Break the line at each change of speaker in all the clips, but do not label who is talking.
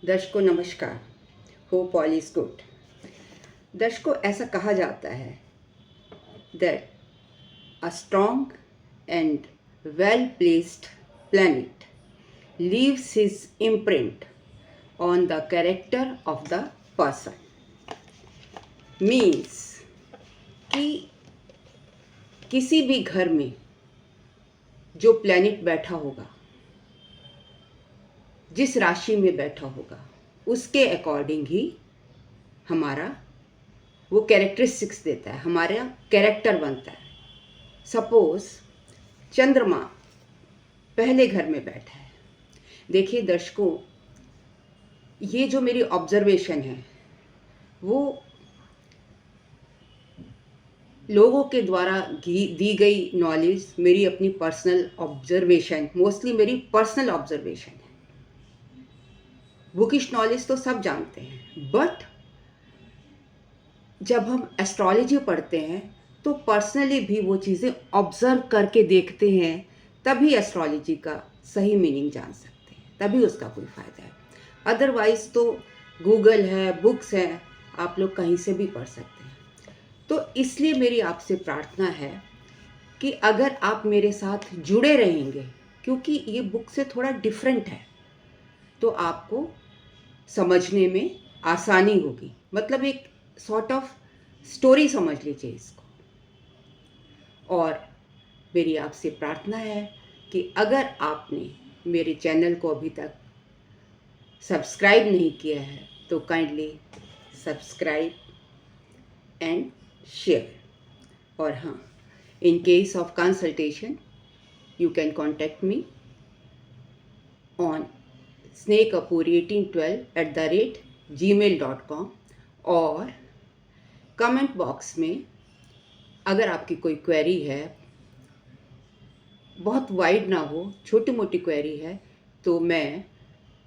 दर्शकों नमस्कार। Hope all is good. दर्शकों, ऐसा कहा जाता है that a strong and well placed planet leaves his imprint on the character of the person. Means कि किसी भी घर में जो प्लैनेट बैठा होगा, जिस राशि में बैठा होगा, उसके अकॉर्डिंग ही हमारा वो कैरेक्टरिस्टिक्स देता है, हमारा कैरेक्टर बनता है। सपोज चंद्रमा पहले घर में बैठा है। देखिए दर्शकों, ये जो मेरी ऑब्जर्वेशन है वो लोगों के द्वारा दी गई नॉलेज, मेरी अपनी पर्सनल ऑब्जर्वेशन, मोस्टली मेरी पर्सनल ऑब्जर्वेशन है। बुकिश नॉलेज तो सब जानते हैं, बट जब हम एस्ट्रोलॉजी पढ़ते हैं तो पर्सनली भी वो चीज़ें ऑब्जर्व करके देखते हैं, तभी एस्ट्रोलॉजी का सही मीनिंग जान सकते हैं, तभी उसका कोई फ़ायदा है। अदरवाइज़ तो गूगल है, बुक्स हैं, आप लोग कहीं से भी पढ़ सकते हैं। तो इसलिए मेरी आपसे प्रार्थना है कि अगर आप मेरे साथ जुड़े रहेंगे, क्योंकि ये बुक से थोड़ा डिफरेंट है, तो आपको समझने में आसानी होगी। मतलब एक सॉर्ट ऑफ स्टोरी समझ लीजिए इसको। और मेरी आपसे प्रार्थना है कि अगर आपने मेरे चैनल को अभी तक सब्सक्राइब नहीं किया है तो काइंडली सब्सक्राइब एंड शेयर। और हाँ, in case of consultation you can contact me on snakapuri1812@gmail.com और कमेंट बॉक्स में अगर आपकी कोई क्वेरी है, बहुत वाइड ना हो, छोटी मोटी क्वेरी है, तो मैं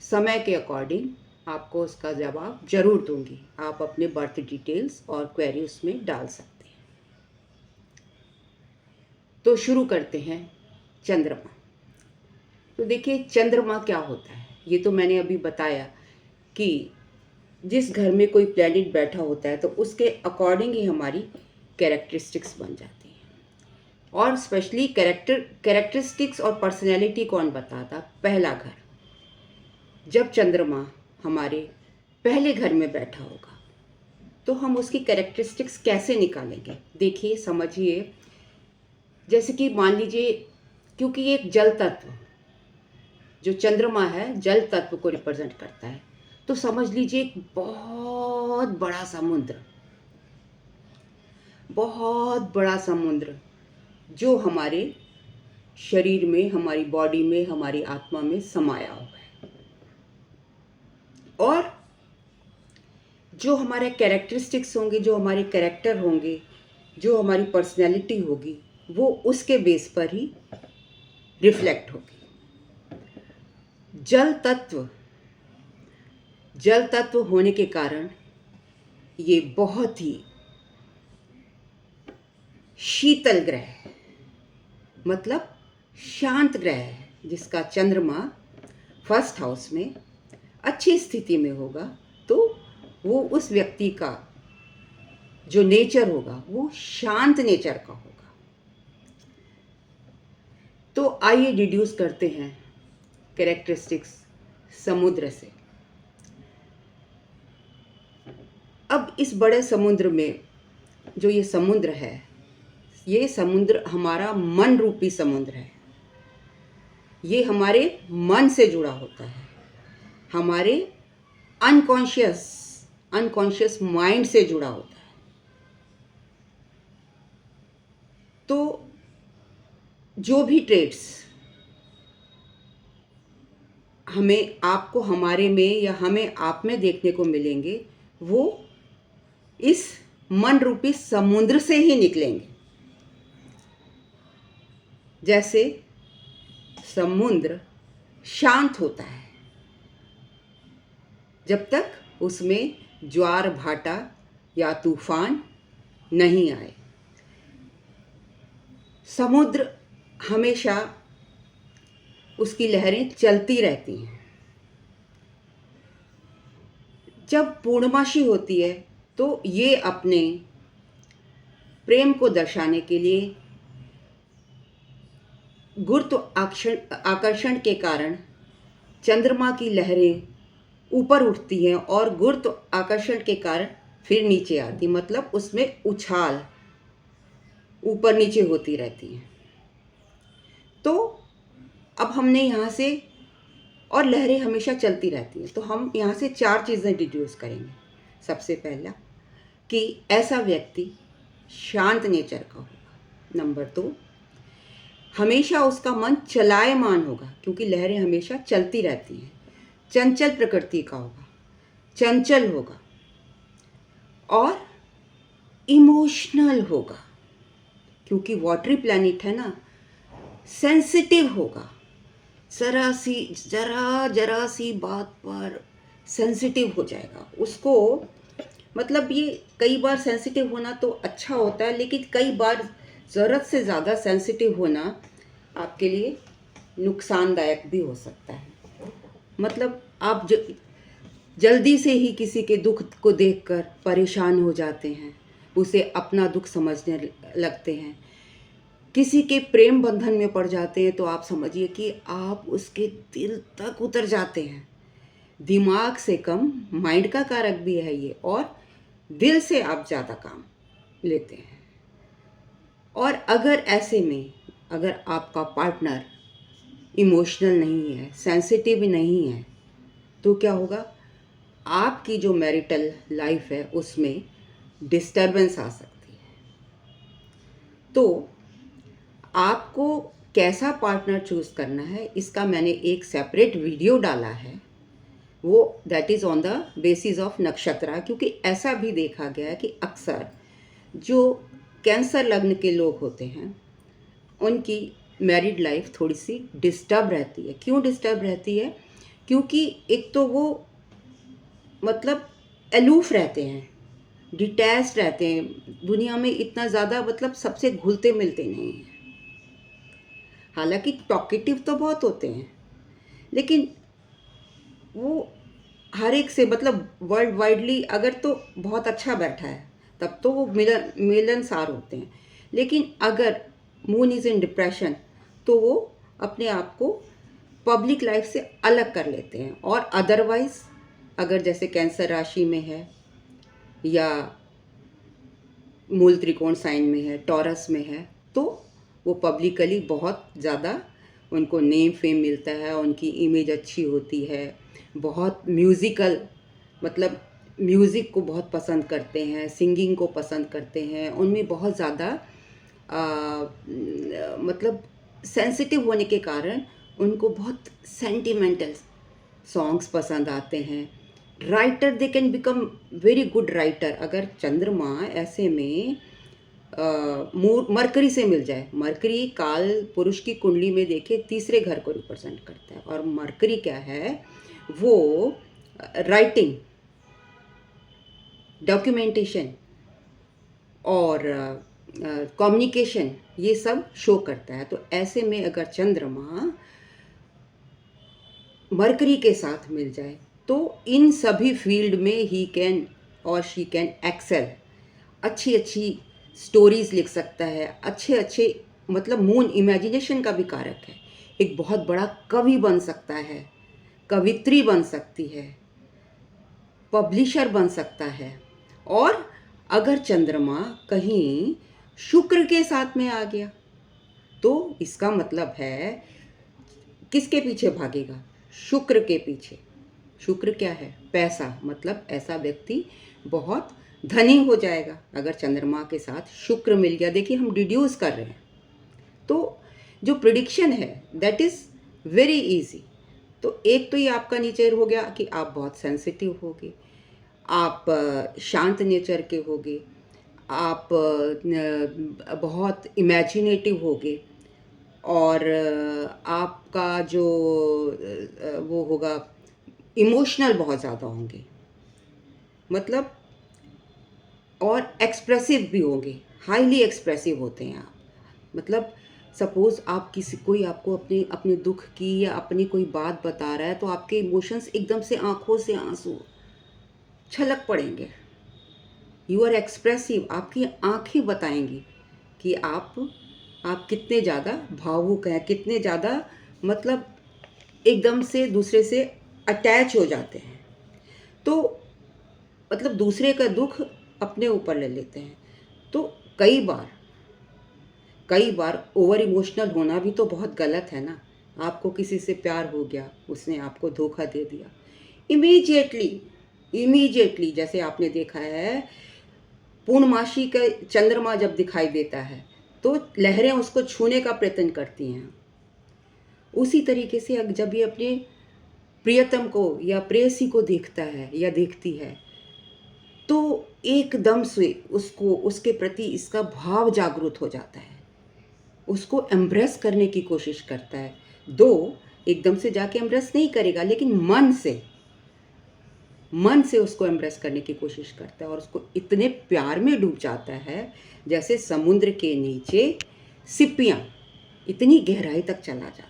समय के अकॉर्डिंग आपको उसका जवाब ज़रूर दूंगी। आप अपने बर्थ डिटेल्स और क्वेरी उसमें डाल सकते हैं। तो शुरू करते हैं चंद्रमा। तो देखिए चंद्रमा क्या होता है, ये तो मैंने अभी बताया कि जिस घर में कोई प्लैनेट बैठा होता है तो उसके अकॉर्डिंग ही हमारी कैरेक्टरिस्टिक्स बन जाती हैं। और स्पेशली कैरेक्टरिस्टिक्स और पर्सनैलिटी कौन बताता? पहला घर। जब चंद्रमा हमारे पहले घर में बैठा होगा तो हम उसकी कैरेक्टरिस्टिक्स कैसे निकालेंगे? देखिए, समझिए। जैसे कि मान लीजिए, क्योंकि ये एक जल तत्व, जो चंद्रमा है, जल तत्व को रिप्रेजेंट करता है, तो समझ लीजिए एक बहुत बड़ा समुद्र, बहुत बड़ा समुद्र जो हमारे शरीर में, हमारी बॉडी में, हमारी आत्मा में समाया हुआ है। और जो हमारे कैरेक्टरिस्टिक्स होंगे, जो हमारे कैरेक्टर होंगे, जो हमारी पर्सनैलिटी होगी, वो उसके बेस पर ही रिफ्लेक्ट होगी। जल तत्व होने के कारण ये बहुत ही शीतल ग्रह है, मतलब शांत ग्रह है, जिसका चंद्रमा फर्स्ट हाउस में अच्छी स्थिति में होगा तो वो उस व्यक्ति का जो नेचर होगा वो शांत नेचर का होगा। तो आइए डिड्यूस करते हैं कैरेक्टरिस्टिक्स समुद्र से। अब इस बड़े समुद्र में, जो ये समुद्र है, ये समुद्र हमारा मन रूपी समुद्र है। ये हमारे मन से जुड़ा होता है, हमारे अनकॉन्शियस माइंड से जुड़ा होता है। तो जो भी ट्रेड्स हमें आपको हमारे में या हमें आप में देखने को मिलेंगे, वो इस मन रूपी समुद्र से ही निकलेंगे। जैसे समुद्र शांत होता है जब तक उसमें ज्वार भाटा या तूफान नहीं आए। समुद्र हमेशा उसकी लहरें चलती रहती हैं। जब पूर्णमासी होती है तो ये अपने प्रेम को दर्शाने के लिए गुरुत्व आकर्षण के कारण चंद्रमा की लहरें ऊपर उठती हैं और गुरुत्व आकर्षण के कारण फिर नीचे आती, मतलब उसमें उछाल ऊपर नीचे होती रहती है। तो अब हमने यहाँ से, और लहरें हमेशा चलती रहती हैं, तो हम यहाँ से 4 चीज़ें डिड्यूस करेंगे। सबसे पहला कि ऐसा व्यक्ति शांत नेचर का होगा। नंबर 2, हमेशा उसका मन चलायमान होगा, क्योंकि लहरें हमेशा चलती रहती हैं। चंचल प्रकृति का होगा, चंचल होगा और इमोशनल होगा, क्योंकि वाटरी प्लैनेट है ना, सेंसिटिव होगा। जरा सी बात पर सेंसिटिव हो जाएगा उसको। मतलब ये कई बार सेंसिटिव होना तो अच्छा होता है, लेकिन कई बार ज़रूरत से ज़्यादा सेंसिटिव होना आपके लिए नुकसानदायक भी हो सकता है। मतलब आप जल्दी से ही किसी के दुख को देखकर परेशान हो जाते हैं, उसे अपना दुख समझने लगते हैं। किसी के प्रेम बंधन में पड़ जाते हैं तो आप समझिए कि आप उसके दिल तक उतर जाते हैं। दिमाग से कम माइंड का कारक भी है ये, और दिल से आप ज़्यादा काम लेते हैं। और अगर ऐसे में अगर आपका पार्टनर इमोशनल नहीं है, सेंसिटिव नहीं है, तो क्या होगा, आपकी जो मैरिटल लाइफ है उसमें डिस्टरबेंस आ सकती है। तो आपको कैसा पार्टनर चूज़ करना है, इसका मैंने एक सेपरेट वीडियो डाला है, वो that is on the basis of नक्षत्र, क्योंकि ऐसा भी देखा गया है कि अक्सर जो कैंसर लग्न के लोग होते हैं उनकी मैरिड लाइफ थोड़ी सी डिस्टर्ब रहती है। क्यों डिस्टर्ब रहती है? क्योंकि एक तो वो मतलब अलूफ रहते हैं, डिटैच्ड रहते हैं, दुनिया में इतना ज़्यादा मतलब सबसे घुलते मिलते नहीं हैं। हालांकि टॉकेटिव तो बहुत होते हैं, लेकिन वो हर एक से मतलब वर्ल्ड वाइडली अगर तो बहुत अच्छा बैठा है तब तो वो मिलनसार होते हैं। लेकिन अगर मून इज़ इन डिप्रेशन तो वो अपने आप को पब्लिक लाइफ से अलग कर लेते हैं। और अदरवाइज़ अगर जैसे कैंसर राशि में है या मूल त्रिकोण साइन में है, टॉरस में है, तो वो पब्लिकली बहुत ज़्यादा उनको नेम फेम मिलता है, उनकी इमेज अच्छी होती है, बहुत म्यूज़िकल मतलब म्यूज़िक को बहुत पसंद करते हैं, सिंगिंग को पसंद करते हैं, उनमें बहुत ज़्यादा मतलब सेंसिटिव होने के कारण उनको बहुत सेंटिमेंटल सॉन्ग्स पसंद आते हैं। Writer, they can become very good writer. अगर चंद्रमा ऐसे में मरकरी से मिल जाए, मरकरी काल पुरुष की कुंडली में देखे 3रे घर को रिप्रेजेंट करता है, और मरकरी क्या है, वो राइटिंग, डॉक्यूमेंटेशन और कम्युनिकेशन ये सब शो करता है। तो ऐसे में अगर चंद्रमा मरकरी के साथ मिल जाए तो इन सभी फील्ड में ही कैन और शी कैन एक्सेल। अच्छी अच्छी स्टोरीज़ लिख सकता है, अच्छे अच्छे मतलब मून इमेजिनेशन का भी कारक है। एक बहुत बड़ा कवि बन सकता है, कवित्री बन सकती है, पब्लिशर बन सकता है। और अगर चंद्रमा कहीं शुक्र के साथ में आ गया तो इसका मतलब है किसके पीछे भागेगा? शुक्र के पीछे। शुक्र क्या है? पैसा। मतलब ऐसा व्यक्ति बहुत धनी हो जाएगा अगर चंद्रमा के साथ शुक्र मिल गया। देखिए हम डिड्यूस कर रहे हैं, तो जो प्रिडिक्शन है दैट इज़ वेरी इजी। तो एक तो ये आपका नेचर हो गया कि आप बहुत सेंसिटिव होगे, आप शांत नेचर के होगे, आप बहुत इमेजिनेटिव होगे, और आपका जो वो होगा इमोशनल बहुत ज़्यादा होंगे, मतलब और एक्सप्रेसिव भी होंगे, हाईली एक्सप्रेसिव होते हैं आप। मतलब सपोज़ आप किसी कोई आपको अपने अपने दुख की या अपनी कोई बात बता रहा है तो आपके इमोशंस एकदम से आंखों से आंसू छलक पड़ेंगे। यू आर एक्सप्रेसिव, आपकी आंखें बताएंगी कि आप कितने ज़्यादा भावुक हैं, कितने ज़्यादा मतलब एकदम से दूसरे से अटैच हो जाते हैं। तो मतलब दूसरे का दुख अपने ऊपर ले लेते हैं। तो कई बार ओवर इमोशनल होना भी तो बहुत गलत है ना। आपको किसी से प्यार हो गया, उसने आपको धोखा दे दिया, इमीडिएटली इमीडिएटली जैसे आपने देखा है पूर्णमासी का चंद्रमा जब दिखाई देता है तो लहरें उसको छूने का प्रयत्न करती हैं। उसी तरीके से जब ये अपने प्रियतम को या प्रेयसी को देखता है या देखती है तो एकदम से उसको उसके प्रति इसका भाव जागृत हो जाता है, उसको एम्ब्रेस करने की कोशिश करता है। दो एकदम से जाके एम्ब्रेस नहीं करेगा, लेकिन मन से उसको एम्ब्रेस करने की कोशिश करता है और उसको इतने प्यार में डूब जाता है जैसे समुद्र के नीचे सिपियाँ इतनी गहराई तक चला जाता है।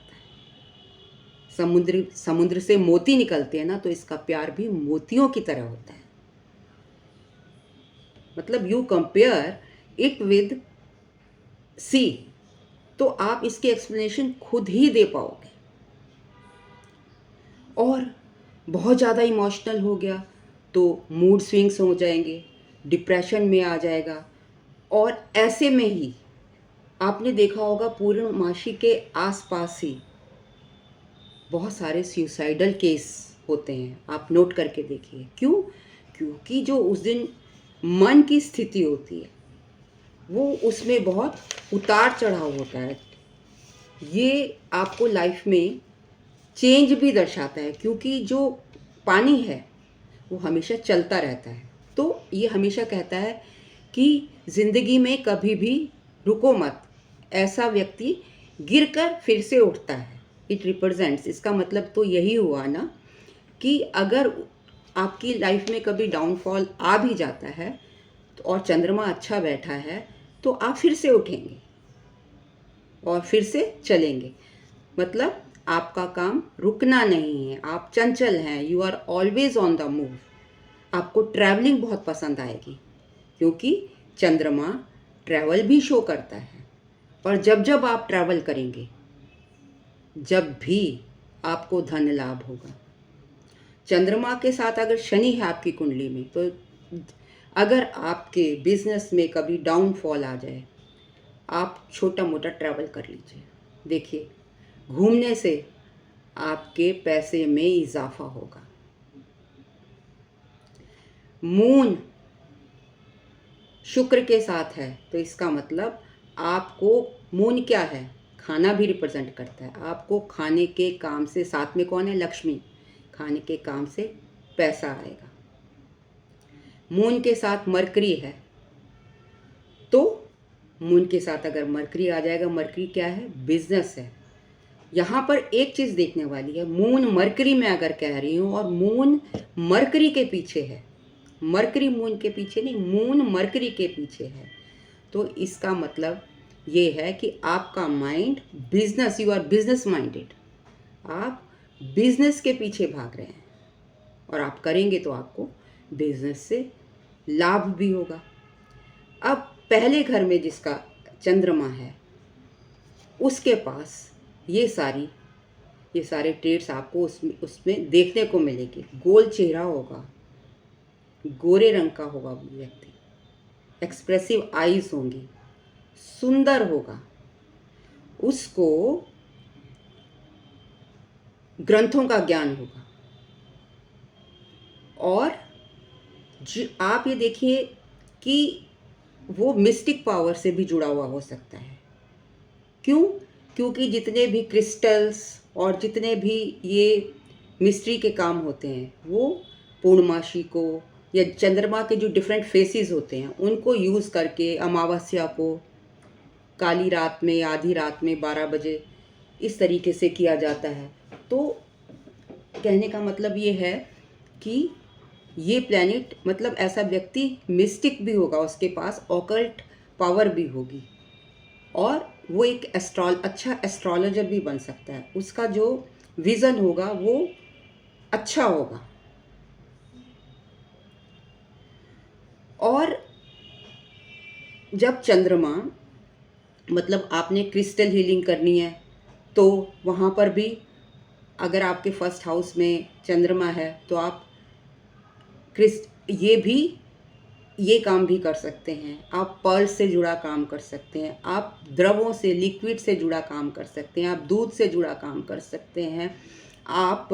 समुद्र से मोती निकलते हैं ना, तो इसका प्यार भी मोतियों की तरह होता है। मतलब you compare it with sea, तो आप इसकी एक्सप्लेनेशन खुद ही दे पाओगे। और बहुत ज़्यादा इमोशनल हो गया तो मूड स्विंग्स हो जाएंगे, डिप्रेशन में आ जाएगा। और ऐसे में ही आपने देखा होगा पूर्णमासी के आसपास ही बहुत सारे सुसाइडल केस होते हैं, आप नोट करके देखिए। क्यों? क्योंकि जो उस दिन मन की स्थिति होती है वो उसमें बहुत उतार चढ़ाव होता है। ये आपको लाइफ में चेंज भी दर्शाता है, क्योंकि जो पानी है वो हमेशा चलता रहता है। तो ये हमेशा कहता है कि ज़िंदगी में कभी भी रुको मत। ऐसा व्यक्ति गिरकर फिर से उठता है। इट रिप्रेजेंट्स, इसका मतलब तो यही हुआ ना कि अगर आपकी लाइफ में कभी डाउनफॉल आ भी जाता है तो और चंद्रमा अच्छा बैठा है तो आप फिर से उठेंगे और फिर से चलेंगे। मतलब आपका काम रुकना नहीं है, आप चंचल हैं, you are always on the move. आपको ट्रैवलिंग बहुत पसंद आएगी क्योंकि चंद्रमा ट्रैवल भी शो करता है। और जब जब आप ट्रैवल करेंगे, जब भी आपको धन लाभ होगा। चंद्रमा के साथ अगर शनि है आपकी कुंडली में, तो अगर आपके बिजनेस में कभी डाउनफॉल आ जाए, आप छोटा मोटा ट्रैवल कर लीजिए। देखिए, घूमने से आपके पैसे में इजाफा होगा। मून शुक्र के साथ है तो इसका मतलब आपको, मून क्या है, खाना भी रिप्रेजेंट करता है। आपको खाने के काम से, साथ में कौन है, लक्ष्मी, खाने के काम से पैसा आएगा। मून के साथ मरकरी है तो मून के साथ अगर मरकरी आ जाएगा, मरकरी क्या है, बिजनेस है। यहाँ पर एक चीज़ देखने वाली है, मून मरकरी मैं अगर कह रही हूँ और मून मरकरी के पीछे है, मरकरी मून के पीछे नहीं, मून मरकरी के पीछे है, तो इसका मतलब ये है कि आपका mind business, you are business minded, आप बिजनेस के पीछे भाग रहे हैं और आप करेंगे तो आपको बिजनेस से लाभ भी होगा। अब पहले घर में जिसका चंद्रमा है उसके पास ये सारे ट्रेड्स आपको उसमें देखने को मिलेगी। गोल चेहरा होगा, गोरे रंग का होगा वो व्यक्ति, एक्सप्रेसिव आईज होंगी, सुंदर होगा, उसको ग्रंथों का ज्ञान होगा। और आप ये देखिए कि वो मिस्टिक पावर से भी जुड़ा हुआ हो सकता है। क्यों? क्योंकि जितने भी क्रिस्टल्स और जितने भी ये मिस्ट्री के काम होते हैं वो पूर्णमासी को या चंद्रमा के जो डिफरेंट फेसेस होते हैं उनको यूज़ करके, अमावस्या को काली रात में, आधी रात में 12 बजे इस तरीके से किया जाता है। तो कहने का मतलब ये है कि ये प्लैनेट, मतलब ऐसा व्यक्ति मिस्टिक भी होगा, उसके पास ऑकल्ट पावर भी होगी और वो एक अच्छा एस्ट्रोलॉजर भी बन सकता है। उसका जो विज़न होगा वो अच्छा होगा। और जब चंद्रमा, मतलब आपने क्रिस्टल हीलिंग करनी है तो वहाँ पर भी अगर आपके फर्स्ट हाउस में चंद्रमा है तो आप ये काम भी कर सकते हैं। आप पर्ल से जुड़ा काम कर सकते हैं, आप द्रवों से, लिक्विड से जुड़ा काम कर सकते हैं, आप दूध से जुड़ा काम कर सकते हैं, आप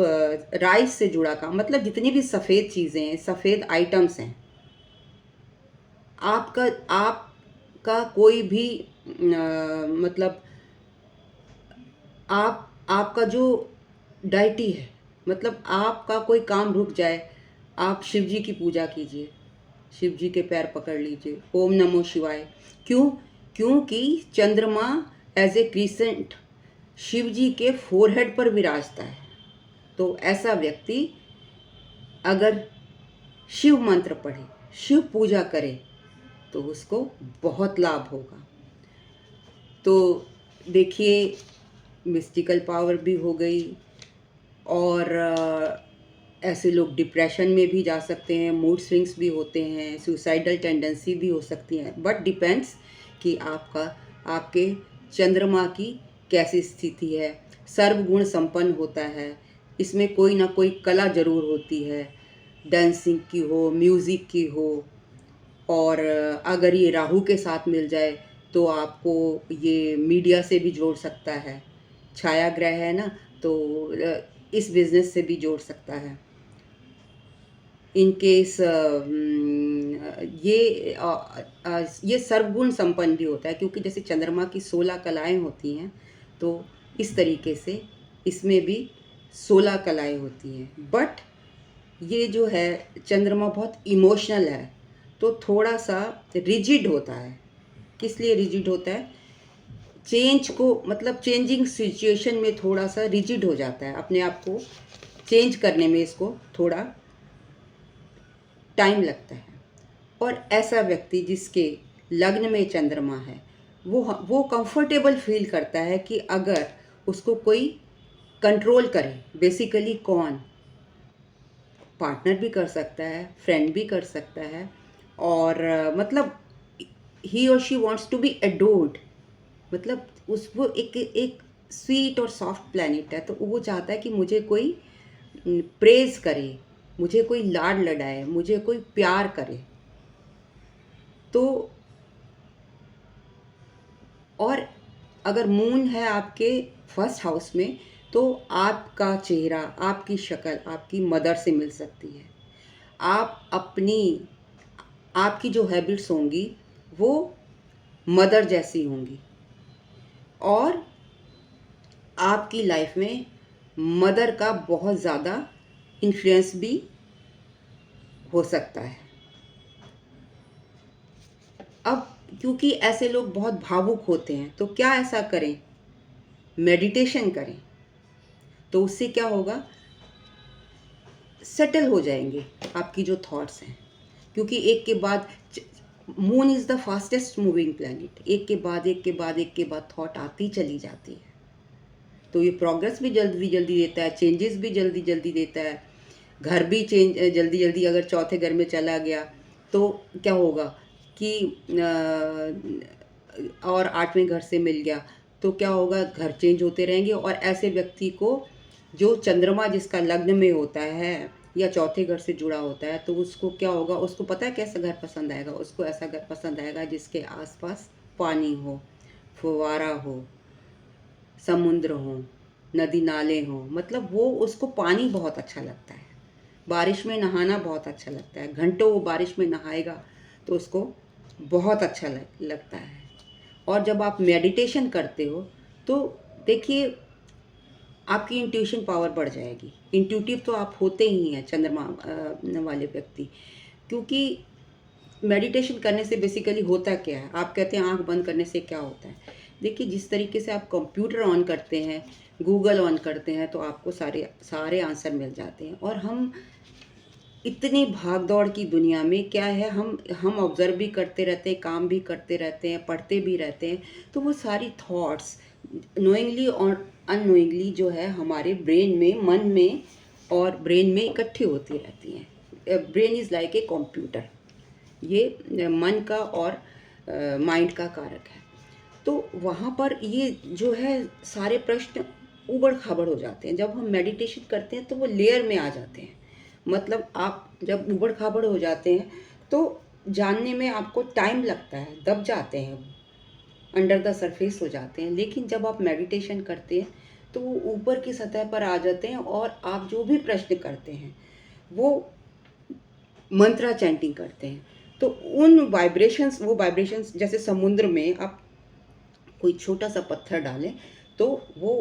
राइस से जुड़ा काम, मतलब जितनी भी सफ़ेद चीज़ें हैं, सफ़ेद आइटम्स हैं, आपका कोई भी मतलब आपका जो डाइटी है, मतलब आपका कोई काम रुक जाए, आप शिव जी की पूजा कीजिए, शिव जी के पैर पकड़ लीजिए, ओम नमो शिवाय। क्यों? क्योंकि चंद्रमा एज ए क्रीसेंट शिव जी के फोरहेड पर विराजता है। तो ऐसा व्यक्ति अगर शिव मंत्र पढ़े, शिव पूजा करे, तो उसको बहुत लाभ होगा। तो देखिए, मिस्टिकल पावर भी हो गई, और ऐसे लोग डिप्रेशन में भी जा सकते हैं, मूड स्विंग्स भी होते हैं, सुसाइडल टेंडेंसी भी हो सकती है, बट डिपेंड्स कि आपके चंद्रमा की कैसी स्थिति है। सर्वगुण संपन्न होता है, इसमें कोई ना कोई कला जरूर होती है, डांसिंग की हो, म्यूज़िक की हो, और अगर ये राहु के साथ मिल जाए तो आपको ये मीडिया से भी जोड़ सकता है, छाया ग्रह है ना, तो इस बिजनेस से भी जोड़ सकता है। इन केस ये सर्वगुण संपन्न भी होता है, क्योंकि जैसे चंद्रमा की 16 कलाएं होती हैं, तो इस तरीके से इसमें भी 16 कलाएं होती हैं। बट ये जो है चंद्रमा बहुत इमोशनल है, तो थोड़ा सा रिजिड होता है। किस लिए रिजिड होता है? चेंज को, मतलब चेंजिंग सिचुएशन में थोड़ा सा रिजिड हो जाता है, अपने आप को चेंज करने में इसको थोड़ा टाइम लगता है। और ऐसा व्यक्ति जिसके लग्न में चंद्रमा है, वो कंफर्टेबल फील करता है कि अगर उसको कोई कंट्रोल करे, बेसिकली कौन? पार्टनर भी कर सकता है, फ्रेंड भी कर सकता है, और मतलब ही और she wants to be adored, मतलब वो एक स्वीट और सॉफ्ट प्लैनेट है, तो वो चाहता है कि मुझे कोई प्रेज करे, मुझे कोई लाड लडाए, मुझे कोई प्यार करे। तो और अगर मून है आपके फर्स्ट हाउस में, तो आपका चेहरा, आपकी शक्ल आपकी मदर से मिल सकती है। आपकी जो हैबिट्स होंगी वो मदर जैसी होंगी, और आपकी लाइफ में मदर का बहुत ज़्यादा इन्फ्लुएंस भी हो सकता है। अब क्योंकि ऐसे लोग बहुत भावुक होते हैं, तो क्या ऐसा करें? मेडिटेशन करें, तो उससे क्या होगा? सेटल हो जाएंगे आपकी जो थॉट्स हैं, क्योंकि एक के बाद moon is the fastest moving planet, एक के बाद एक के बाद एक के बाद थॉट आती चली जाती है, तो ये प्रोग्रेस भी जल्दी जल्दी देता है, चेंजेस भी जल्दी जल्दी देता है। घर भी चेंज जल्दी जल्दी, अगर चौथे घर में चला गया तो क्या होगा कि और आठवें घर से मिल गया तो क्या होगा? घर चेंज होते रहेंगे। और ऐसे व्यक्ति को जो चंद्रमा जिसका लग्न में होता है या चौथे घर से जुड़ा होता है, तो उसको क्या होगा? उसको पता है कैसा घर पसंद आएगा? उसको ऐसा घर पसंद आएगा जिसके आसपास पानी हो, फुवारा हो, समुद्र हो, नदी नाले हो, मतलब वो उसको पानी बहुत अच्छा लगता है, बारिश में नहाना बहुत अच्छा लगता है, घंटों वो बारिश में नहाएगा तो उसको बहुत अच्छा लगता है। और जब आप मेडिटेशन करते हो तो देखिए, आपकी इंट्यूशन पावर बढ़ जाएगी। इंट्यूटिव तो आप होते ही हैं चंद्रमा वाले व्यक्ति, क्योंकि मेडिटेशन करने से बेसिकली होता क्या है? आप कहते हैं आंख बंद करने से क्या होता है? देखिए, जिस तरीके से आप कंप्यूटर ऑन करते हैं, गूगल ऑन करते हैं, तो आपको सारे सारे आंसर मिल जाते हैं। और हम इतनी भाग दौड़ की दुनिया में क्या है, हम ऑब्जर्व भी करते रहते हैं, काम भी करते रहते हैं, पढ़ते भी रहते हैं, तो वो सारी थॉट्स नोइंगली और अननोइंगली जो है हमारे ब्रेन में, मन में और ब्रेन में इकट्ठी होती रहती हैं। Brain is like a computer, ये मन का और माइंड का कारक है। तो वहाँ पर ये जो है सारे प्रश्न ऊबड़ खाबड़ हो जाते हैं। जब हम मेडिटेशन करते हैं तो वो लेयर में आ जाते हैं। मतलब आप जब ऊबड़ खाबड़ हो जाते हैं तो जानने में आपको टाइम लगता है, दब जाते हैं, अंडर द सरफेस हो जाते हैं। लेकिन जब आप मेडिटेशन करते हैं तो वो ऊपर की सतह पर आ जाते हैं और आप जो भी प्रश्न करते हैं वो मंत्रा चैंटिंग करते हैं। तो वो वाइब्रेशंस जैसे समुद्र में आप कोई छोटा सा पत्थर डालें तो वो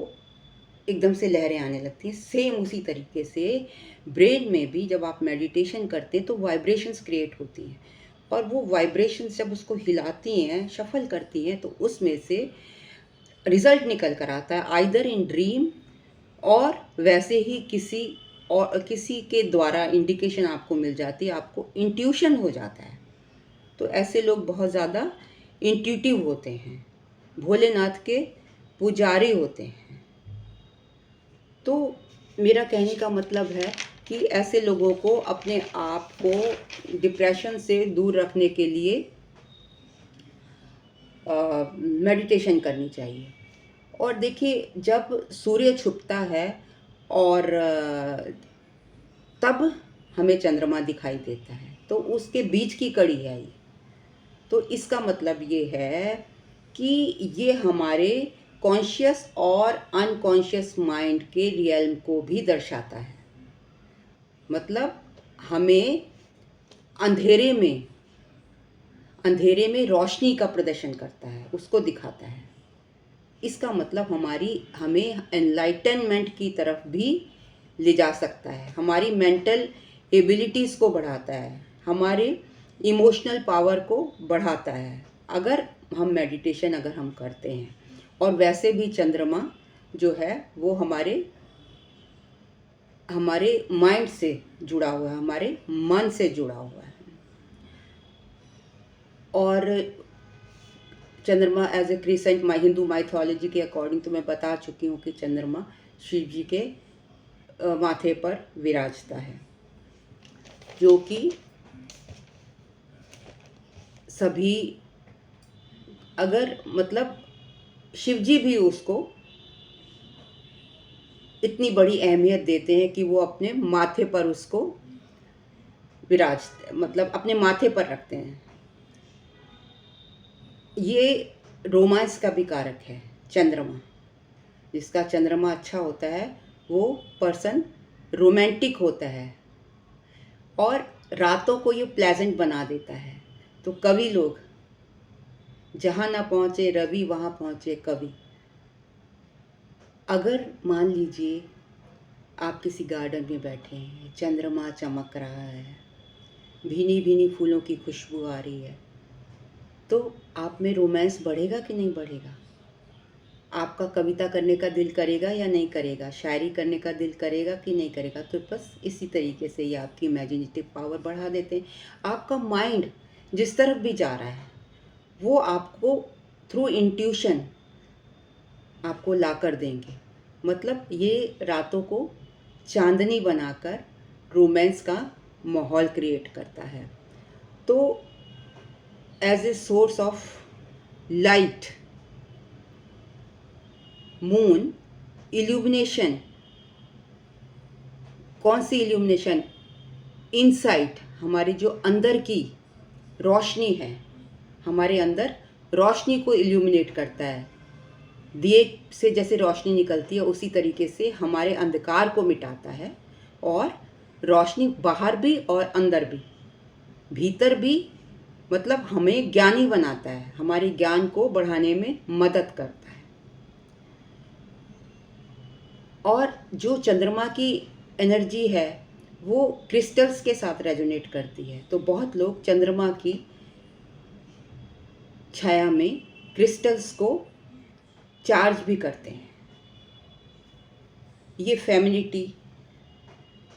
एकदम से लहरें आने लगती हैं। सेम उसी तरीके से ब्रेन में भी जब आप मेडिटेशन करते हैं तो वाइब्रेशंस क्रिएट होती हैं, और वो वाइब्रेशंस जब उसको हिलाती हैं, शफल करती हैं, तो उसमें से रिजल्ट निकल कर आता है, आइदर इन ड्रीम और वैसे ही किसी के द्वारा इंडिकेशन आपको मिल जाती है, आपको इंट्यूशन हो जाता है। तो ऐसे लोग बहुत ज़्यादा इंट्यूटिव होते हैं, भोलेनाथ के पुजारी होते हैं। तो मेरा कहने का मतलब है कि ऐसे लोगों को अपने आप को डिप्रेशन से दूर रखने के लिए मेडिटेशन करनी चाहिए। और देखिए, जब सूर्य छुपता है और तब हमें चंद्रमा दिखाई देता है, तो उसके बीच की कड़ी है ये। तो इसका मतलब ये है कि ये हमारे कॉन्शियस और अनकॉन्शियस माइंड के रियल्म को भी दर्शाता है। मतलब हमें अंधेरे में रोशनी का प्रदर्शन करता है, उसको दिखाता है। इसका मतलब हमें एनलाइटनमेंट की तरफ भी ले जा सकता है, हमारी मेंटल एबिलिटीज़ को बढ़ाता है, हमारे इमोशनल पावर को बढ़ाता है, अगर हम करते हैं। और वैसे भी चंद्रमा जो है वो हमारे माइंड से जुड़ा हुआ है, हमारे मन से जुड़ा हुआ है। और चंद्रमा as a crescent Hindu mythology के अकॉर्डिंग तो मैं बता चुकी हूँ कि चंद्रमा शिव जी के माथे पर विराजता है, जो कि सभी अगर मतलब शिव जी भी उसको इतनी बड़ी अहमियत देते हैं कि वो अपने माथे पर उसको मतलब अपने माथे पर रखते हैं। ये रोमांस का भी कारक है चंद्रमा। जिसका चंद्रमा अच्छा होता है वो पर्सन रोमांटिक होता है और रातों को ये प्लेजेंट बना देता है। तो कवि लोग, जहाँ ना पहुँचे रवि वहाँ पहुँचे कवि। अगर मान लीजिए आप किसी गार्डन में बैठे हैं, चंद्रमा चमक रहा है, भीनी भीनी फूलों की खुशबू आ रही है, तो आप में रोमांस बढ़ेगा कि नहीं बढ़ेगा? आपका कविता करने का दिल करेगा या नहीं करेगा? शायरी करने का दिल करेगा कि नहीं करेगा? तो बस इसी तरीके से ये आपकी इमेजिनेटिव पावर बढ़ा देते हैं। आपका माइंड जिस तरफ भी जा रहा है वो आपको थ्रू इंट्यूशन आपको ला कर देंगे। मतलब ये रातों को चांदनी बनाकर रोमांस का माहौल क्रिएट करता है। तो as a source of light, moon illumination, कौन सी इल्यूमिनेशन? इनसाइट, हमारी जो अंदर की रोशनी है, हमारे अंदर रोशनी को इल्यूमिनेट करता है। दिए से जैसे रोशनी निकलती है उसी तरीके से हमारे अंधकार को मिटाता है, और रोशनी बाहर भी और अंदर भी, भीतर भी, मतलब हमें ज्ञानी बनाता है, हमारे ज्ञान को बढ़ाने में मदद करता है। और जो चंद्रमा की एनर्जी है वो क्रिस्टल्स के साथ रेजोनेट करती है। तो बहुत लोग चंद्रमा की छाया में क्रिस्टल्स को चार्ज भी करते हैं। ये फेमिनिटी,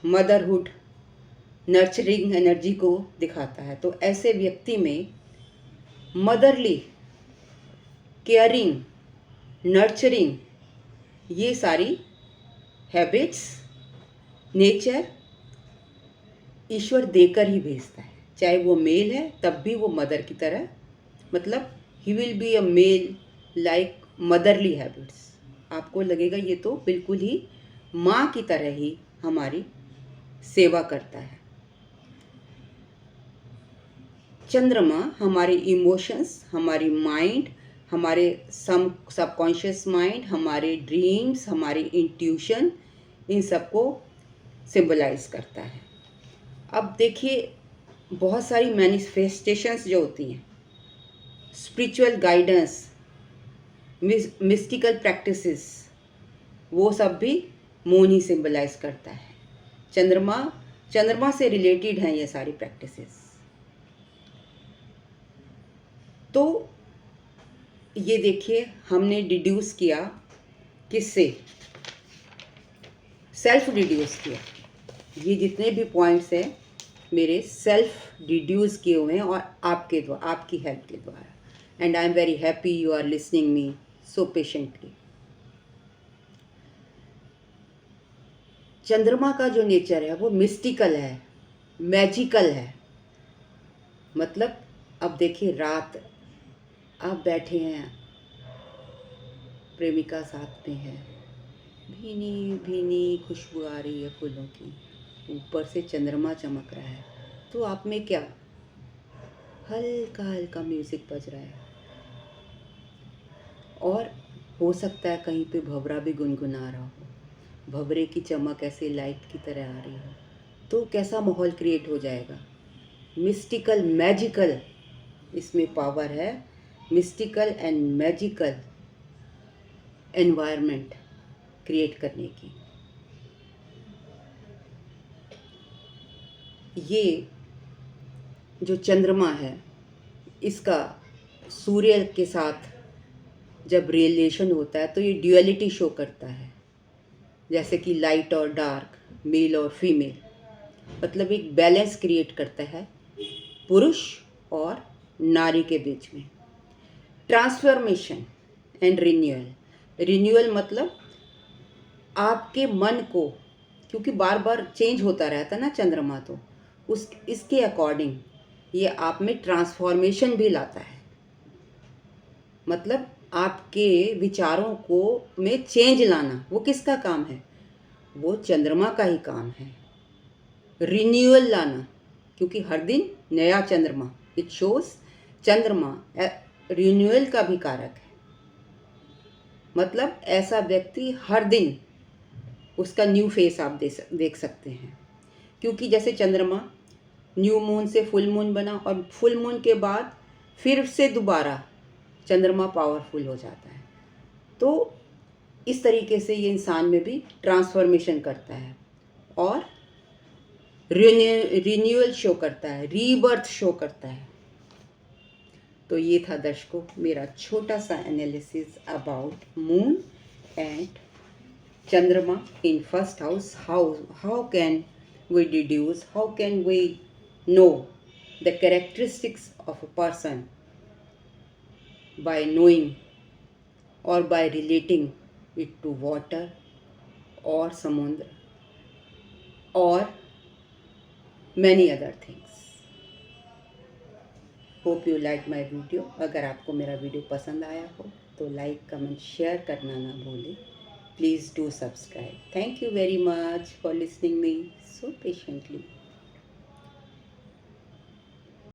मदरहुड, नर्चरिंग एनर्जी को दिखाता है। तो ऐसे व्यक्ति में मदरली, केयरिंग, नर्चरिंग, ये सारी हैबिट्स नेचर ईश्वर देकर ही भेजता है। चाहे वो मेल है तब भी वो मदर की तरह, मतलब he will be a male like motherly habits. आपको लगेगा ये तो बिल्कुल ही माँ की तरह ही हमारी सेवा करता है। चंद्रमा हमारे इमोशंस, हमारी माइंड, हमारे सबकॉन्शियस माइंड, हमारे ड्रीम्स, हमारी इंट्यूशन, इन सबको सिंबलाइज करता है। अब देखिए, बहुत सारी मैनिफेस्टेशंस जो होती हैं, स्पिरिचुअल गाइडेंस, मिस्टिकल प्रैक्टिसेस, वो सब भी मून ही सिंबलाइज करता है। चंद्रमा से रिलेटेड हैं ये सारी प्रैक्टिसेस। तो ये देखिए, हमने डिड्यूस किया, किससे? सेल्फ डिड्यूस किया। ये जितने भी पॉइंट्स हैं मेरे सेल्फ डिड्यूस किए हुए हैं, और आपके द्वारा, आपकी हेल्प के द्वारा। And I am very happy you are listening me so patiently. चंद्रमा का जो नेचर है वो मिस्टिकल है, मैजिकल है। मतलब अब देखिए, रात आप बैठे हैं, प्रेमिका साथ में है, भीनी भीनी खुशबू आ रही है फूलों की, ऊपर से चंद्रमा चमक रहा है, तो आप में क्या, हल्का हल्का म्यूज़िक बज रहा है, और हो सकता है कहीं पे भंवरा भी गुनगुना रहा हो, भंवरे की चमक ऐसे लाइट की तरह आ रही हो, तो कैसा माहौल क्रिएट हो जाएगा। मिस्टिकल मैजिकल इसमें पावर है, mystical and magical environment create करने की। ये जो चंद्रमा है, इसका सूर्य के साथ जब रिलेशन होता है तो ये ड्यूअलिटी शो करता है, जैसे कि लाइट और डार्क, मेल और फीमेल, मतलब एक बैलेंस क्रिएट करता है पुरुष और नारी के बीच में। ट्रांसफॉर्मेशन एंड रिन्यूअल मतलब आपके मन को, क्योंकि बार बार चेंज होता रहता है ना चंद्रमा, तो उस इसके अकॉर्डिंग ये आप में ट्रांसफॉर्मेशन भी लाता है। मतलब आपके विचारों को में चेंज लाना, वो किसका काम है? वो चंद्रमा का ही काम है। रिन्यूअल लाना, क्योंकि हर दिन नया चंद्रमा, इट शोज चंद्रमा रिन्यूअल का भी कारक है। मतलब ऐसा व्यक्ति हर दिन उसका न्यू फेस आप देख सकते हैं, क्योंकि जैसे चंद्रमा न्यू मून से फुल मून बना, और फुल मून के बाद फिर से दोबारा चंद्रमा पावरफुल हो जाता है। तो इस तरीके से ये इंसान में भी ट्रांसफॉर्मेशन करता है और रिन्यूअल शो करता है, रीबर्थ शो करता है। तो ये था दर्शकों मेरा छोटा सा analysis about moon and Chandrama in first house. How can we deduce, how can we know the characteristics of a person by knowing or by relating it to water or samudra or many other things. Hope you like my video. अगर आपको मेरा video पसंद आया हो तो like, comment, share करना ना भूलें। Please do subscribe. Thank you very much for listening me so patiently.